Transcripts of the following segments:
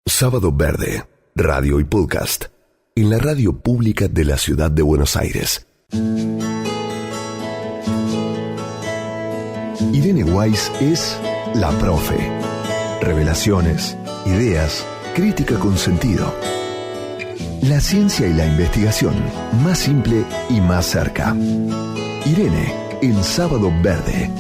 Sábado Verde, radio y podcast, en la radio pública de la Ciudad de Buenos Aires. Irene Weiss es la profe. Revelaciones, ideas, crítica con sentido. La ciencia y la investigación, más simple y más cerca. Irene, en Sábado Verde.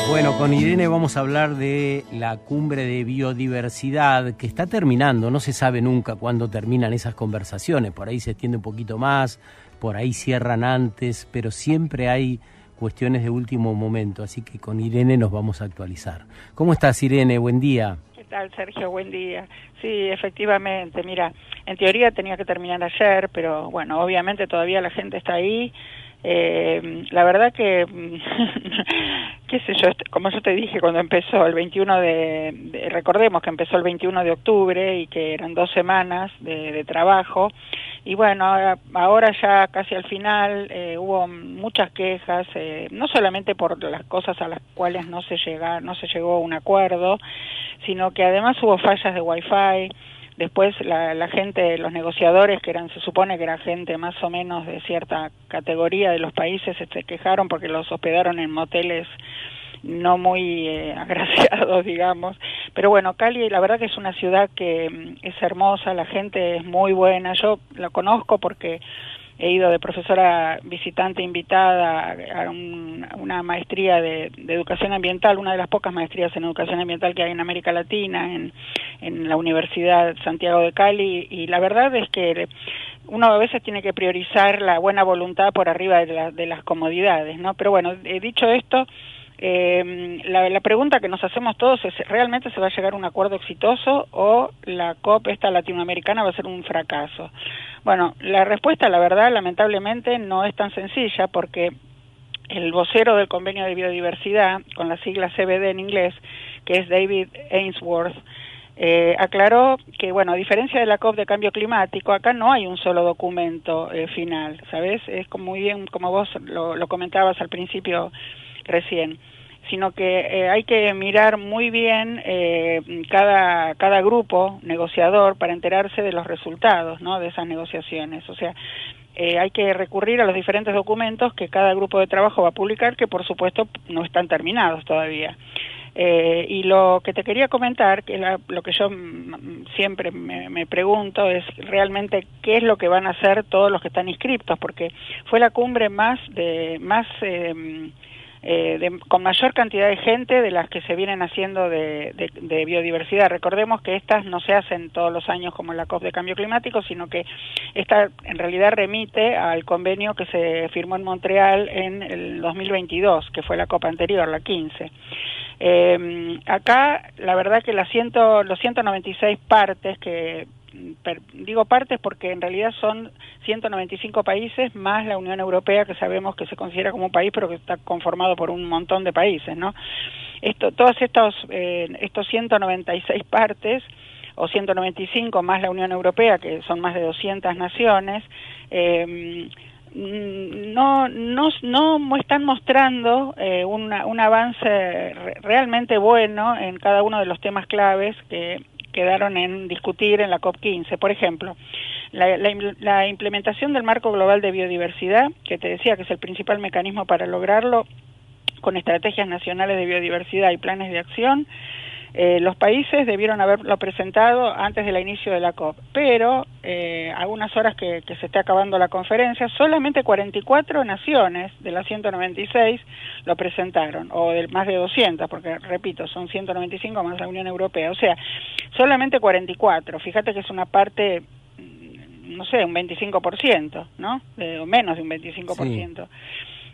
Bueno, con Irene vamos a hablar de la cumbre de biodiversidad que está terminando. No se sabe nunca cuándo terminan esas conversaciones. Por ahí se extiende un poquito más, por ahí cierran antes, pero siempre hay cuestiones de último momento. Así que con Irene nos vamos a actualizar. ¿Cómo estás, Irene? Buen día. ¿Qué tal, Sergio? Buen día. Sí, efectivamente. Mira, en teoría tenía que terminar ayer, pero bueno, obviamente todavía la gente está ahí. La verdad que, qué sé yo, como yo te dije cuando empezó el 21 recordemos que empezó el 21 de octubre y que eran 2 semanas de trabajo, y bueno, ahora ya casi al final hubo muchas quejas, no solamente por las cosas a las cuales no se llegó a un acuerdo, sino que además hubo fallas de Wi-Fi. Después la gente, los negociadores, se supone que era gente más o menos de cierta categoría de los países, se quejaron porque los hospedaron en moteles no muy agraciados, digamos. Pero bueno, Cali la verdad que es una ciudad que es hermosa, la gente es muy buena. Yo la conozco porque he ido de profesora visitante invitada a una maestría de educación ambiental, una de las pocas maestrías en educación ambiental que hay en América Latina, en la Universidad Santiago de Cali, y la verdad es que uno a veces tiene que priorizar la buena voluntad por arriba de las comodidades, ¿no? Pero bueno, dicho esto, la pregunta que nos hacemos todos es, ¿realmente se va a llegar a un acuerdo exitoso o la COP esta latinoamericana va a ser un fracaso? Bueno, la respuesta, la verdad, lamentablemente no es tan sencilla, porque el vocero del Convenio de Biodiversidad, con la sigla CBD en inglés, que es David Ainsworth, aclaró que, bueno, a diferencia de la COP de cambio climático, acá no hay un solo documento final, ¿sabes? Es muy bien, como vos lo comentabas al principio recién, sino que hay que mirar muy bien cada grupo negociador para enterarse de los resultados, ¿no?, de esas negociaciones. O sea, hay que recurrir a los diferentes documentos que cada grupo de trabajo va a publicar, que por supuesto no están terminados todavía. Y lo que te quería comentar, que lo que yo siempre me pregunto, es realmente qué es lo que van a hacer todos los que están inscriptos, porque fue la cumbre con mayor cantidad de gente de las que se vienen haciendo de biodiversidad. Recordemos que estas no se hacen todos los años como la COP de cambio climático, sino que esta en realidad remite al convenio que se firmó en Montreal en el 2022, que fue la COP anterior, la 15. Acá la verdad que los 196 partes, que digo partes porque en realidad son 195 países más la Unión Europea, que sabemos que se considera como un país pero que está conformado por un montón de países, ¿no? Todos estos 196 partes o 195 más la Unión Europea, que son más de 200 naciones, no están mostrando un avance realmente bueno en cada uno de los temas claves que quedaron en discutir en la COP15. Por ejemplo, la implementación del Marco Global de Biodiversidad, que te decía que es el principal mecanismo para lograrlo, con estrategias nacionales de biodiversidad y planes de acción. Los países debieron haberlo presentado antes del inicio de la COP, pero a unas horas que se está acabando la conferencia, solamente 44 naciones de las 196 lo presentaron, o de más de 200, porque repito, son 195 más la Unión Europea, o sea, solamente 44, fíjate que es una parte, no sé, un 25%, ¿no? O menos de un 25%. Sí.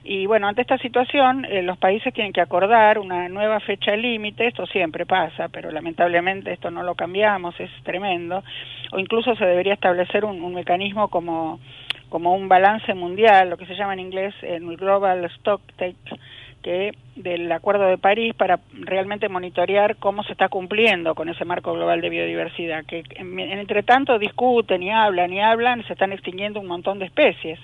Y bueno, ante esta situación, los países tienen que acordar una nueva fecha límite. Esto siempre pasa, pero lamentablemente esto no lo cambiamos, es tremendo, o incluso se debería establecer un mecanismo como un balance mundial, lo que se llama en inglés el Global Stocktake, que del Acuerdo de París, para realmente monitorear cómo se está cumpliendo con ese marco global de biodiversidad, que entre tanto discuten y hablan, se están extinguiendo un montón de especies.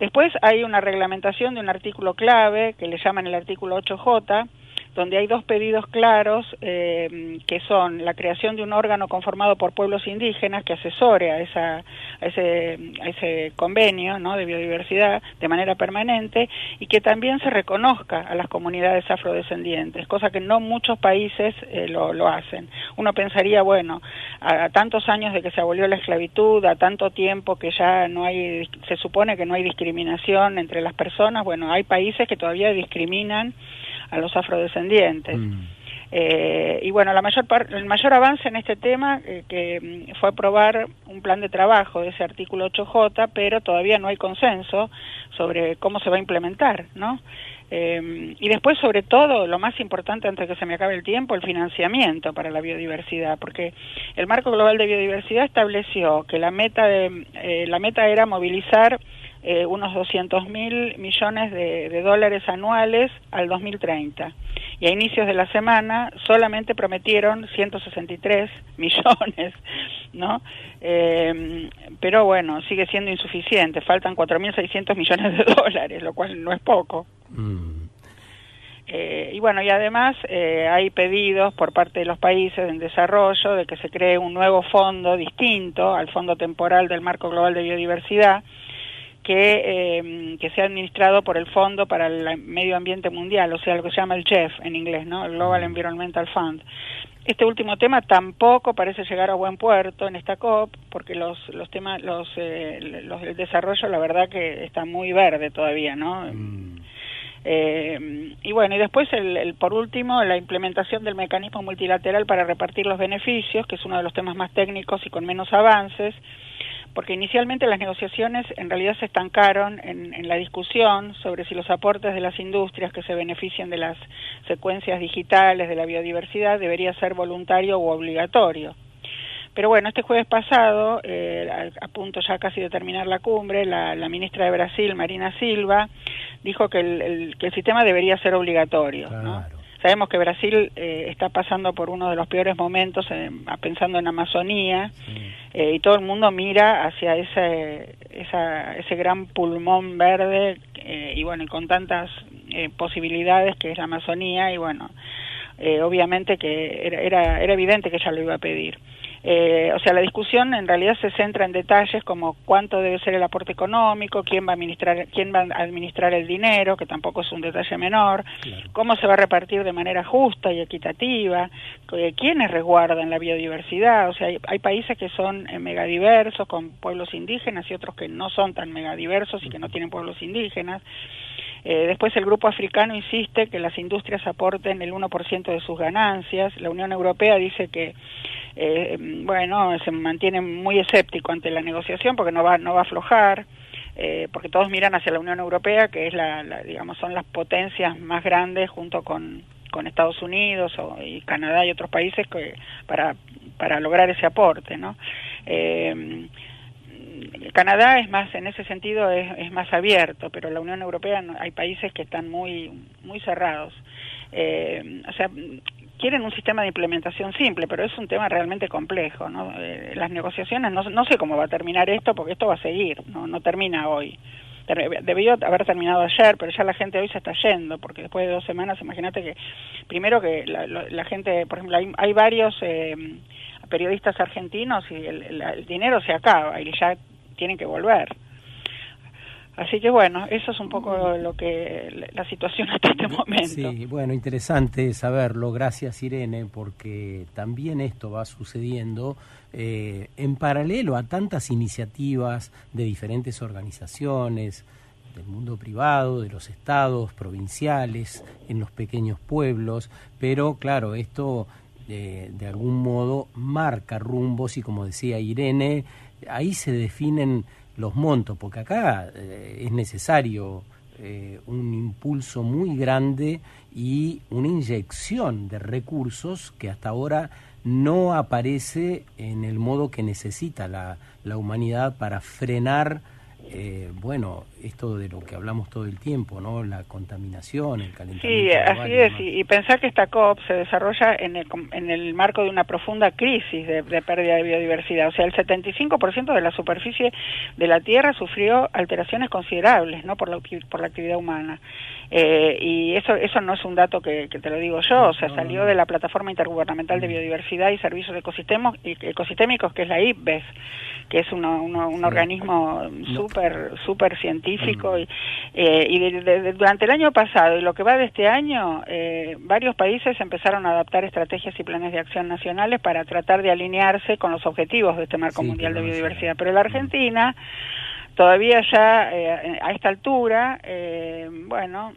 Después hay una reglamentación de un artículo clave, que le llaman el artículo 8J, donde hay dos pedidos claros, que son la creación de un órgano conformado por pueblos indígenas que asesore a ese convenio, ¿no?, de biodiversidad de manera permanente, y que también se reconozca a las comunidades afrodescendientes, cosa que no muchos países lo hacen. Uno pensaría, bueno, a tantos años de que se abolió la esclavitud, a tanto tiempo que ya no hay, se supone que no hay discriminación entre las personas, bueno, hay países que todavía discriminan a los afrodescendientes. Y bueno, el mayor avance en este tema que fue aprobar un plan de trabajo de ese artículo 8J, pero todavía no hay consenso sobre cómo se va a implementar, ¿no? Y después, sobre todo, lo más importante antes de que se me acabe el tiempo, el financiamiento para la biodiversidad, porque el Marco Global de Biodiversidad estableció que la meta era movilizar unos 200.000 millones de dólares anuales al 2030. Y a inicios de la semana solamente prometieron 163 millones, ¿no? Pero bueno, sigue siendo insuficiente, faltan 4.600 millones de dólares, lo cual no es poco. Y bueno, y además hay pedidos por parte de los países en desarrollo de que se cree un nuevo fondo distinto al Fondo Temporal del Marco Global de Biodiversidad, que sea administrado por el Fondo para el Medio Ambiente Mundial, o sea, lo que se llama el GEF en inglés, ¿no? El Global Environmental Fund. Este último tema tampoco parece llegar a buen puerto en esta COP, porque los del desarrollo, la verdad que está muy verde todavía, ¿no? Y bueno, y después por último, la implementación del mecanismo multilateral para repartir los beneficios, que es uno de los temas más técnicos y con menos avances, porque inicialmente las negociaciones en realidad se estancaron en la discusión sobre si los aportes de las industrias que se benefician de las secuencias digitales de la biodiversidad debería ser voluntario u obligatorio. Pero bueno, este jueves pasado, a punto ya casi de terminar la cumbre, la ministra de Brasil, Marina Silva, dijo que el sistema debería ser obligatorio, claro, ¿no? Sabemos que Brasil está pasando por uno de los peores momentos, pensando en Amazonía, y todo el mundo mira hacia ese gran pulmón verde, y bueno, y con tantas posibilidades que es la Amazonía, y bueno, obviamente que era evidente que ella lo iba a pedir. O sea, la discusión en realidad se centra en detalles como cuánto debe ser el aporte económico, quién va a administrar el dinero, que tampoco es un detalle menor, claro, cómo se va a repartir de manera justa y equitativa, quiénes resguardan la biodiversidad. O sea, hay países que son megadiversos con pueblos indígenas y otros que no son tan megadiversos y que no tienen pueblos indígenas. Después el grupo africano insiste que las industrias aporten el 1% de sus ganancias. La Unión Europea dice que bueno, se mantiene muy escéptico ante la negociación porque no va a aflojar, porque todos miran hacia la Unión Europea, que es digamos, son las potencias más grandes junto con Estados Unidos y Canadá y otros países para lograr ese aporte, ¿no? Canadá es más, en ese sentido es más abierto, pero la Unión Europea hay países que están muy cerrados. O sea, quieren un sistema de implementación simple, pero es un tema realmente complejo, ¿no? Las negociaciones, no sé cómo va a terminar esto, porque esto va a seguir, no termina hoy. Debió haber terminado ayer, pero ya la gente hoy se está yendo, porque después de 2 semanas, imagínate que, primero que la gente, por ejemplo, hay varios periodistas argentinos y el dinero se acaba y ya tienen que volver. Así que bueno, eso es un poco la situación hasta este momento. Sí, bueno, interesante saberlo. Gracias, Irene, porque también esto va sucediendo en paralelo a tantas iniciativas de diferentes organizaciones, del mundo privado, de los estados, provinciales, en los pequeños pueblos, pero claro, esto de algún modo marca rumbos y, como decía Irene, ahí se definen los montos, porque acá es necesario un impulso muy grande y una inyección de recursos que hasta ahora no aparece en el modo que necesita la humanidad para frenar esto de lo que hablamos todo el tiempo, ¿no? La contaminación, el calentamiento Sí, global así es, y pensar que esta COP se desarrolla en el marco de una profunda crisis de pérdida de biodiversidad. O sea, el 75% de la superficie de la Tierra sufrió alteraciones considerables, ¿no? Por la actividad humana. Y eso no es un dato que te lo digo yo, o sea, salió de la Plataforma Intergubernamental de Biodiversidad y Servicios Ecosistémicos, que es la IPBES, que es un organismo súper científico, durante el año pasado y lo que va de este año, varios países empezaron a adaptar estrategias y planes de acción nacionales para tratar de alinearse con los objetivos de este marco mundial de biodiversidad. Pero la Argentina todavía ya a esta altura, la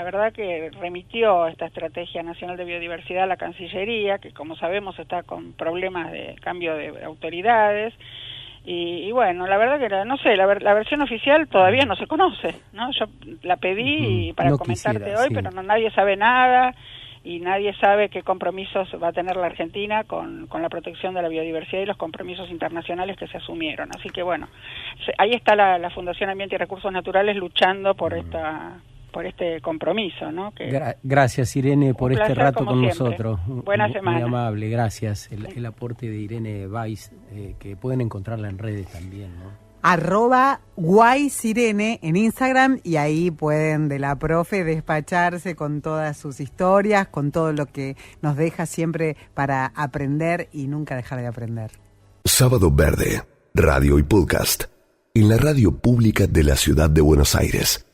verdad que remitió esta Estrategia Nacional de Biodiversidad a la Cancillería, que como sabemos está con problemas de cambio de autoridades, y bueno, la verdad que la versión oficial todavía no se conoce, ¿no? Yo la pedí para comentarte hoy, pero nadie sabe nada, y nadie sabe qué compromisos va a tener la Argentina con la protección de la biodiversidad y los compromisos internacionales que se asumieron. Así que bueno, ahí está la Fundación Ambiente y Recursos Naturales luchando por este compromiso, ¿no? Gracias, Irene, por este rato con siempre. Nosotros. Buena semana. Muy amable, gracias. El aporte de Irene Weiss, que pueden encontrarla en redes también, ¿no? @guaysirene en Instagram, y ahí pueden de la profe despacharse con todas sus historias, con todo lo que nos deja siempre para aprender y nunca dejar de aprender. Sábado Verde, radio y podcast, en la radio pública de la Ciudad de Buenos Aires.